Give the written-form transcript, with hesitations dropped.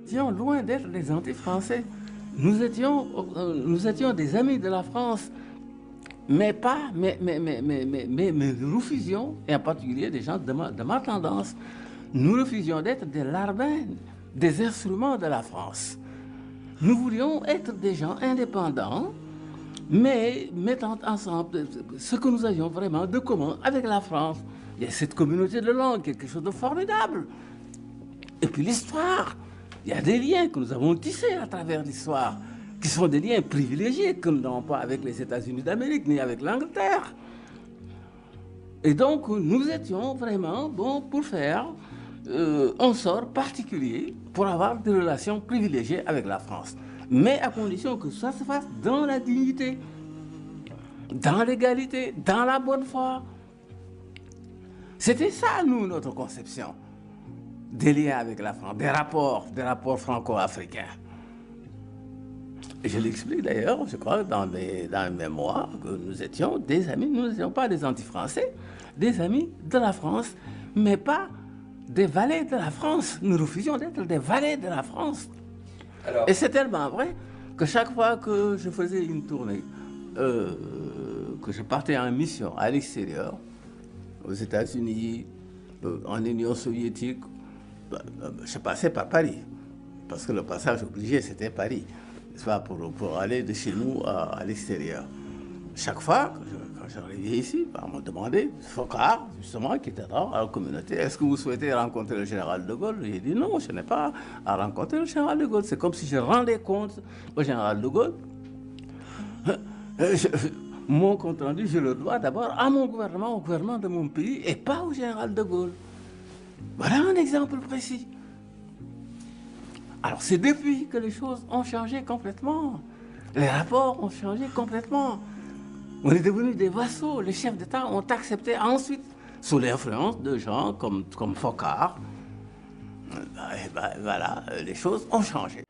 Nous étions loin d'être des anti-français. Nous étions des amis de la France, mais nous refusions, et en particulier des gens de ma tendance, nous refusions d'être des larbins, des instruments de la France. Nous voulions être des gens indépendants, mais mettant ensemble ce que nous avions vraiment de commun avec la France. Il y a cette communauté de langue, quelque chose de formidable. Et puis l'histoire. Il y a des liens que nous avons tissés à travers l'histoire, qui sont des liens privilégiés, que nous n'avons pas avec les États-Unis d'Amérique, ni avec l'Angleterre. Et donc, nous étions vraiment bons pour faire un sort particulier, pour avoir des relations privilégiées avec la France. Mais à condition que ça se fasse dans la dignité, dans l'égalité, dans la bonne foi. C'était ça, nous, notre conception des liens avec la France, des rapports franco-africains. Et je l'explique d'ailleurs, je crois, dans mes mémoires, que nous étions des amis, nous n'étions pas des anti-français, des amis de la France, mais pas des valets de la France. Nous refusions d'être des valets de la France. Alors... Et c'est tellement vrai que chaque fois que je faisais une tournée, que je partais en mission à l'extérieur, aux États-Unis, en Union soviétique, je passais par Paris, parce que le passage obligé, c'était Paris, n'est-ce pas, pour aller de chez nous à l'extérieur. Chaque fois, quand j'arrivais ici, on m'a demandé, Foccart, justement, qui était dans la communauté, est-ce que vous souhaitez rencontrer le général de Gaulle? J'ai dit non, je n'ai pas à rencontrer le général de Gaulle. C'est comme si je rendais compte au général de Gaulle. Mon compte rendu, je le dois d'abord à mon gouvernement, au gouvernement de mon pays, et pas au général de Gaulle. Voilà un exemple précis. Alors c'est depuis que les choses ont changé complètement. Les rapports ont changé complètement. On est devenus des vassaux. Les chefs d'État ont accepté ensuite, sous l'influence de gens comme Foccart. Et voilà, les choses ont changé.